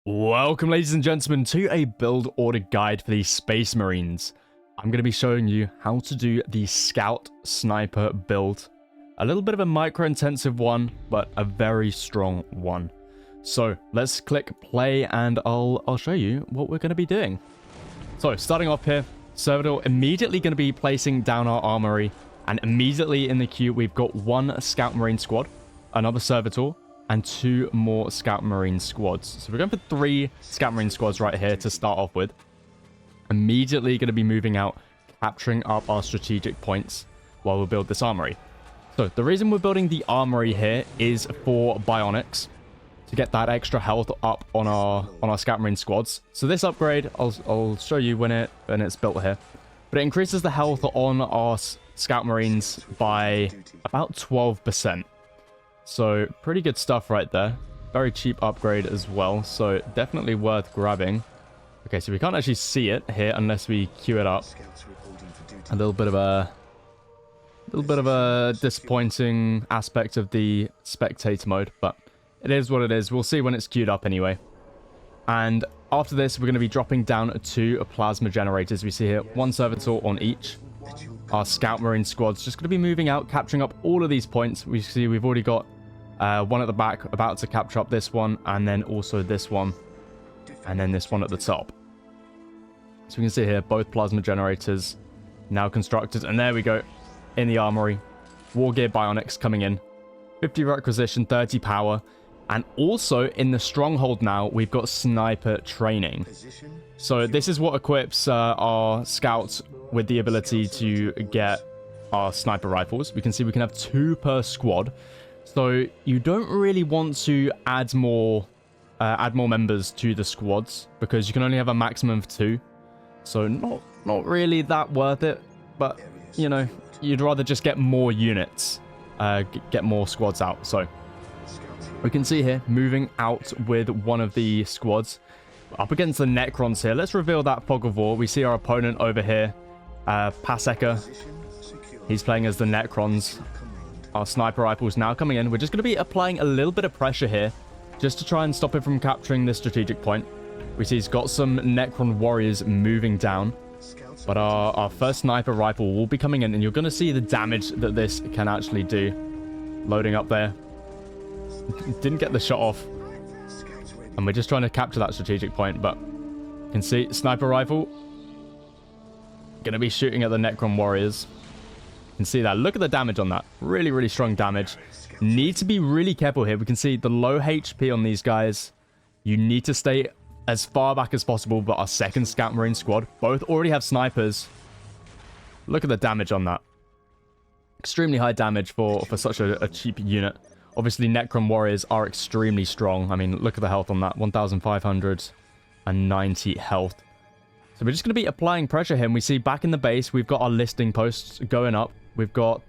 Welcome, ladies and gentlemen, to a build order guide for the Space Marines. I'm going to be showing you how to do the Scout Sniper build. A little bit of a micro-intensive one, but a very strong one. So let's click play and I'll show you what we're going to be doing. So starting off here, Servitor immediately going to be placing down our armory, and immediately in the queue we've got one Scout Marine squad, another Servitor, and two more Scout Marine squads. So we're going for 3 Scout Marine squads right here to start off with. Immediately going to be moving out, capturing up our strategic points while we build this armory. So the reason we're building the armory here is for bionics, to get that extra health up on our Scout Marine squads. So this upgrade, I'll show you when it's built here, but it increases the health on our Scout Marines by about 12%. So pretty good stuff right there. Very cheap upgrade as well, so definitely worth grabbing. Okay, so we can't actually see it here unless we queue it up. A little bit of a disappointing aspect of the spectator mode, but it is what it is. We'll see when it's queued up anyway. And after this, we're going to be dropping down 2 plasma generators. We see here 1 Servitor on each. Our Scout Marine squad's just going to be moving out, capturing up all of these points. We see we've already got one at the back, about to capture up this one, and then also this one, and then this one at the top. So we can see here, both plasma generators now constructed, and there we go, in the armory. War Gear Bionics coming in. 50 requisition, 30 power, and also in the stronghold now, we've got sniper training. So this is what equips our scouts with the ability to get our sniper rifles. We can see we can have 2 per squad. So you don't really want to add more members to the squads, because you can only have a maximum of 2. So not really that worth it, but you know, you'd rather just get more units, get more squads out. So we can see here, moving out with one of the squads up against the Necrons here. Let's reveal that Fog of War. We see our opponent over here, Paseka. He's playing as the Necrons. Our sniper rifles now coming in. We're just going to be applying a little bit of pressure here, just to try and stop him from capturing this strategic point. We see he's got some Necron warriors moving down, but our first sniper rifle will be coming in, and you're going to see the damage that this can actually do. Loading up there. Didn't get the shot off, and we're just trying to capture that strategic point, but you can see sniper rifle going to be shooting at the Necron warriors. You can see that. Look at the damage on that. Really, really strong damage. Need to be really careful here. We can see the low HP on these guys. You need to stay as far back as possible, but our second Scout Marine squad both already have snipers. Look at the damage on that. Extremely high damage for such a cheap unit. Obviously, Necron warriors are extremely strong. I mean, look at the health on that. 1,590 health. So we're just going to be applying pressure here. And we see back in the base, we've got our listing posts going up. We've got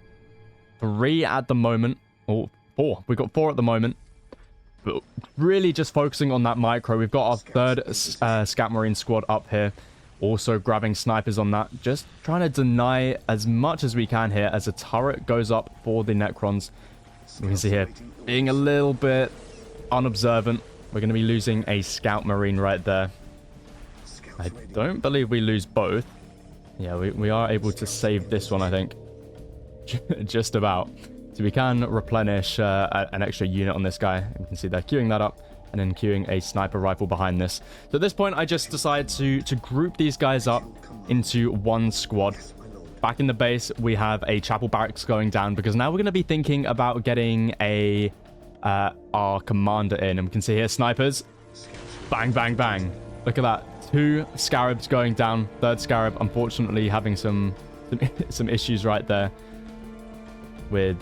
3 at the moment. Or 4. We've got 4 at the moment. But really just focusing on that micro. We've got our third Scout Marine squad up here. Also grabbing snipers on that. Just trying to deny as much as we can here as a turret goes up for the Necrons. We can see here, being a little bit unobservant. We're going to be losing a Scout Marine right there. I don't believe we lose both. Yeah, we are able to save this one, I think. Just about. So we can replenish an extra unit on this guy. You can see they're queuing that up, and then queuing a sniper rifle behind this. So at this point, I just decided to group these guys up into one squad. Back in the base, we have a chapel barracks going down, because now we're going to be thinking about getting our commander in. And we can see here, snipers. Bang, bang, bang. Look at that. 2 scarabs going down. Third scarab, unfortunately, having some issues right there with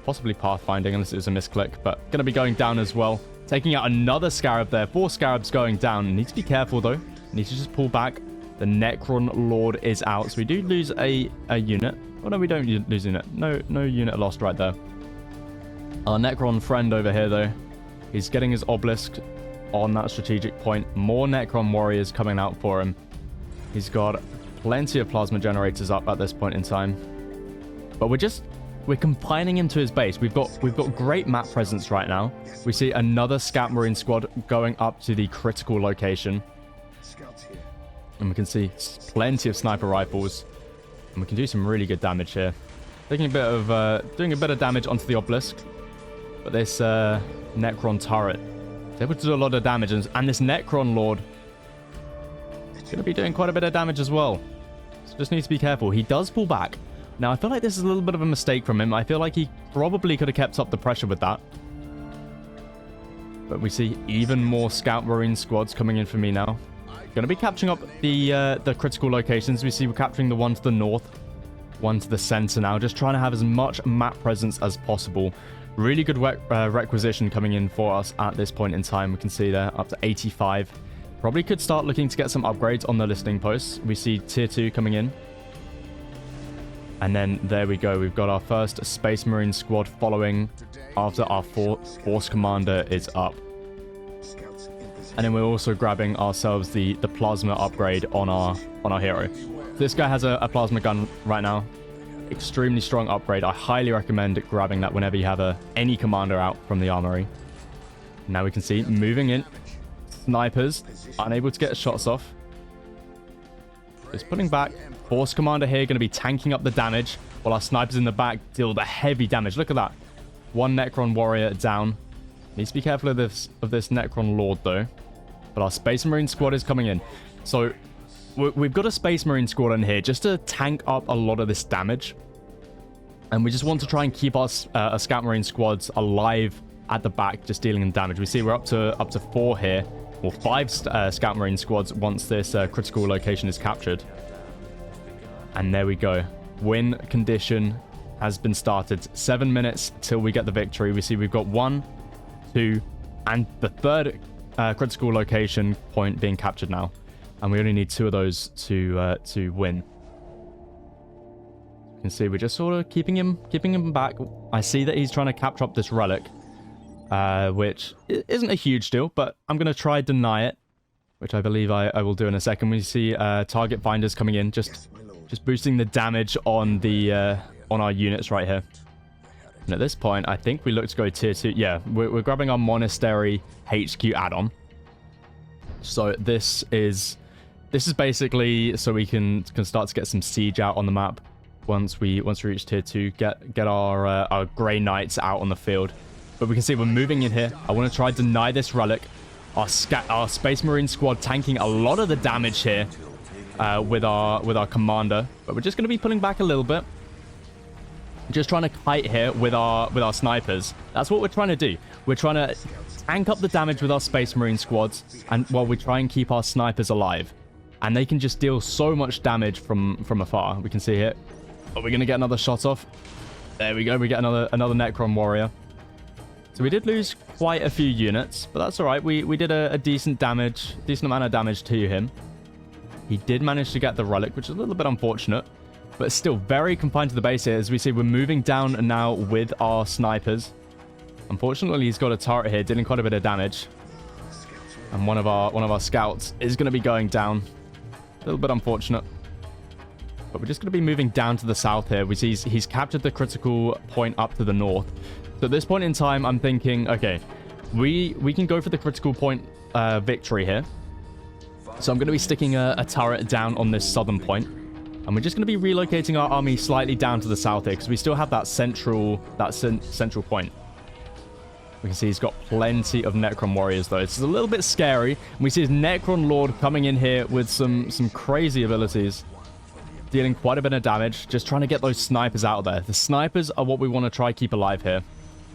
possibly pathfinding, unless it was a misclick, but going to be going down as well. Taking out another scarab there. 4 scarabs going down. Need to be careful, though. Need to just pull back. The Necron Lord is out, so we do lose a unit. Oh, no, we don't lose a unit. No unit lost right there. Our Necron friend over here, though, he's getting his obelisk on that strategic point. More Necron warriors coming out for him. He's got plenty of plasma generators up at this point in time. But we're just we're confining him to his base. We've got great map presence right now. We see another Scout Marine squad going up to the critical location. And we can see plenty of sniper rifles. And we can do some really good damage here. Taking a bit of, doing a bit of damage onto the obelisk. But this Necron turret is able to do a lot of damage. And this Necron Lord is going to be doing quite a bit of damage as well. So just need to be careful. He does pull back. Now, I feel like this is a little bit of a mistake from him. I feel like he probably could have kept up the pressure with that. But we see even more Scout Marine squads coming in for me now. Going to be capturing up the critical locations. We see we're capturing the one to the north, one to the center now. Just trying to have as much map presence as possible. Really good requisition coming in for us at this point in time. We can see there up to 85. Probably could start looking to get some upgrades on the listening posts. We see tier 2 coming in. And then there we go. We've got our first Space Marine squad following after our Force Commander is up. And then we're also grabbing ourselves the plasma upgrade on our hero. This guy has a plasma gun right now. Extremely strong upgrade. I highly recommend grabbing that whenever you have any commander out from the armory. Now we can see moving in. Snipers unable to get shots off. Just pulling back. Force Commander here going to be tanking up the damage while our snipers in the back deal the heavy damage. Look at that. One Necron warrior down. Needs to be careful of this Necron Lord though. But our Space Marine squad is coming in. So we've got a Space Marine squad in here just to tank up a lot of this damage. And we just want to try and keep our Scout Marine squads alive at the back, just dealing them damage. We see we're up to 4 here. Or 5 Scout Marine squads once this critical location is captured. And there we go. Win condition has been started. 7 minutes till we get the victory. We see we've got 1, 2, and the 3rd critical location point being captured now. And we only need 2 of those to win. You can see we're just sort of keeping him back. I see that he's trying to capture up this relic, which isn't a huge deal, but I'm going to try deny it, which I believe I will do in a second. We see target finders coming in, just boosting the damage on our units right here. And at this point, I think we look to go tier 2. Yeah, we're grabbing our Monastery HQ add-on. So this is basically so we can start to get some siege out on the map once we reach tier 2. Get our Grey Knights out on the field. But we can see we're moving in here. I want to try deny this relic. Our Space Marine squad tanking a lot of the damage here. With our commander, but we're just going to be pulling back a little bit, just trying to kite here with our snipers. That's what we're trying to do. We're trying to tank up the damage with our Space Marine squads, and while we try and keep our snipers alive, and they can just deal so much damage from afar. We can see here. Are we going to get another shot off? There we go. We get another Necron warrior. So we did lose quite a few units, but that's all right. We did a decent amount of damage to him. He did manage to get the relic, which is a little bit unfortunate, but still very confined to the base here. As we see, we're moving down now with our snipers. Unfortunately, he's got a turret here, dealing quite a bit of damage. And one of our scouts is going to be going down. A little bit unfortunate. But we're just going to be moving down to the south here. We see he's captured the critical point up to the north. So at this point in time, I'm thinking, okay, we can go for the critical point victory here. So I'm going to be sticking a turret down on this southern point. And we're just going to be relocating our army slightly down to the south here, because we still have that central point. We can see he's got plenty of Necron warriors, though. It's a little bit scary. We see his Necron Lord coming in here with some crazy abilities, dealing quite a bit of damage, just trying to get those snipers out of there. The snipers are what we want to try keep alive here,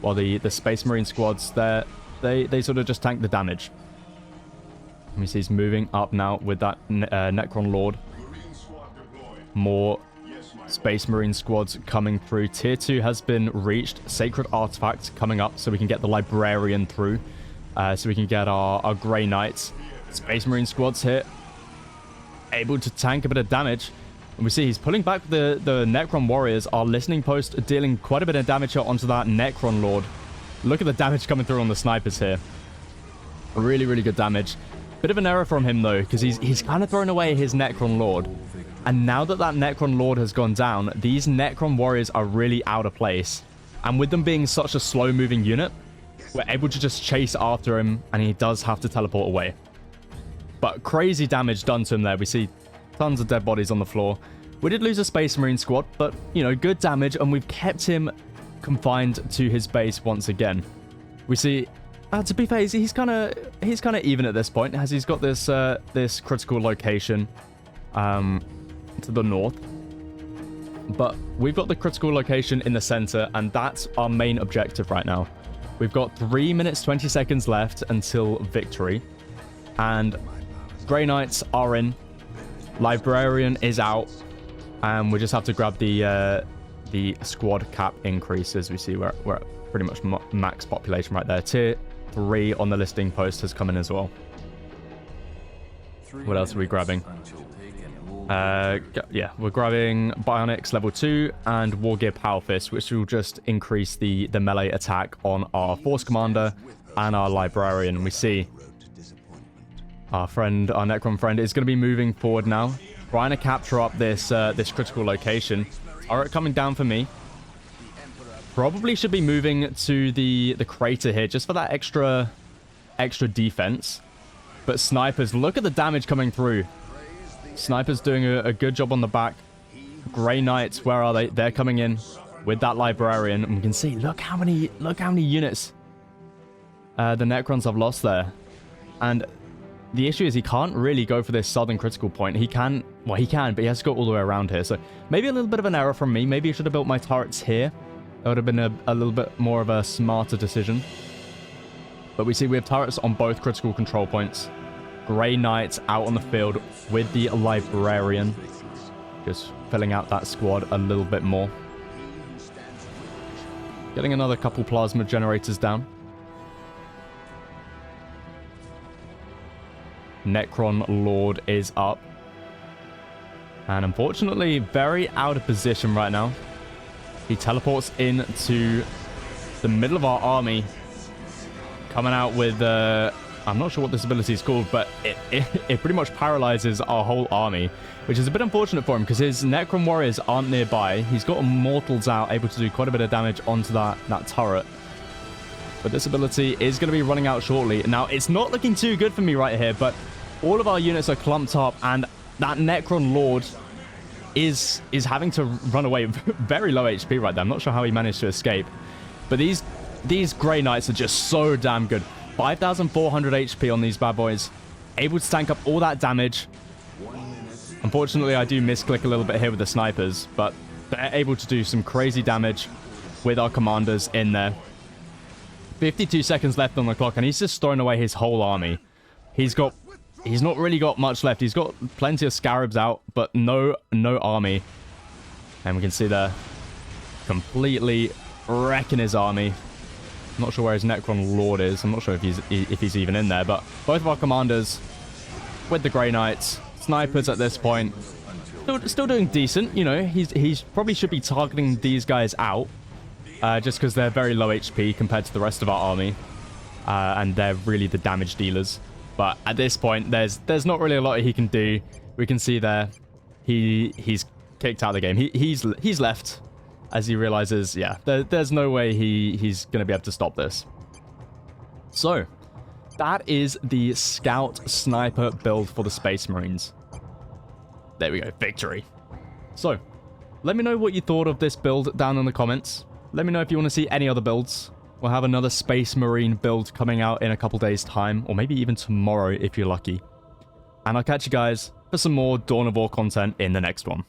while the Space Marine squads, they sort of just tank the damage. We see he's moving up now with that Necron Lord. More Space Marine squads coming through. Tier 2 has been reached. Sacred Artifact coming up so we can get the Librarian through. So we can get our Grey Knights. Space Marine squads here. Able to tank a bit of damage. And we see he's pulling back the Necron Warriors. Our listening post dealing quite a bit of damage onto that Necron Lord. Look at the damage coming through on the snipers here. Really, really good damage. Bit of an error from him, though, because he's kind of thrown away his Necron Lord. And now that that Necron Lord has gone down, these Necron warriors are really out of place. And with them being such a slow-moving unit, we're able to just chase after him, and he does have to teleport away. But crazy damage done to him there. We see tons of dead bodies on the floor. We did lose a Space Marine squad, but, you know, good damage, and we've kept him confined to his base once again. We see, to be fair, he's kind of even at this point, as he's got this this critical location to the north. But we've got the critical location in the center, and that's our main objective right now. We've got 3 minutes 20 seconds left until victory, and Grey Knights are in. Librarian is out, and we just have to grab the squad cap increases. We see we're at pretty much max population right there. Tier 3 on the listing post has come in as well. What else are we grabbing? Yeah, we're grabbing Bionics level 2 and Wargear Power Fist, which will just increase the melee attack on our Force Commander and our Librarian. We see our Necron friend is going to be moving forward now, trying to capture up this critical location. Turret coming down for me. Probably should be moving to the crater here just for that extra defense. But snipers, look at the damage coming through. Snipers doing a good job on the back. Grey Knights, where are they? They're coming in with that Librarian, and we can see, look how many units the Necrons have lost there. And the issue is he can't really go for this southern critical point. He can, but he has to go all the way around here. So maybe a little bit of an error from me. Maybe I should have built my turrets here. That would have been a little bit more of a smarter decision. But we see we have turrets on both critical control points. Grey Knights out on the field with the Librarian. Just filling out that squad a little bit more. Getting another couple plasma generators down. Necron Lord is up. And unfortunately, very out of position right now. He teleports into the middle of our army. Coming out with, I'm not sure what this ability is called, but it pretty much paralyzes our whole army, which is a bit unfortunate for him because his Necron warriors aren't nearby. He's got Immortals out, able to do quite a bit of damage onto that turret. But this ability is going to be running out shortly. Now, it's not looking too good for me right here, but all of our units are clumped up, and that Necron Lord is having to run away. Very low HP right there. I'm not sure how he managed to escape. But these Grey Knights are just so damn good. 5,400 HP on these bad boys. Able to tank up all that damage. Unfortunately, I do misclick a little bit here with the snipers, but they're able to do some crazy damage with our commanders in there. 52 seconds left on the clock, and he's just throwing away his whole army. He's not really got much left. He's got plenty of scarabs out, but no army. And we can see they're completely wrecking his army. I'm not sure where his Necron Lord is. I'm not sure if he's even in there, but both of our commanders with the Grey Knights, snipers at this point, still doing decent. You know, he's probably should be targeting these guys out, just because they're very low HP compared to the rest of our army, and they're really the damage dealers. But at this point, there's not really a lot he can do. We can see there, he's kicked out of the game. He's left as he realizes, yeah, there's no way he's going to be able to stop this. So, that is the Scout Sniper build for the Space Marines. There we go, victory. So, let me know what you thought of this build down in the comments. Let me know if you want to see any other builds. We'll have another Space Marine build coming out in a couple days' time, or maybe even tomorrow if you're lucky. And I'll catch you guys for some more Dawn of War content in the next one.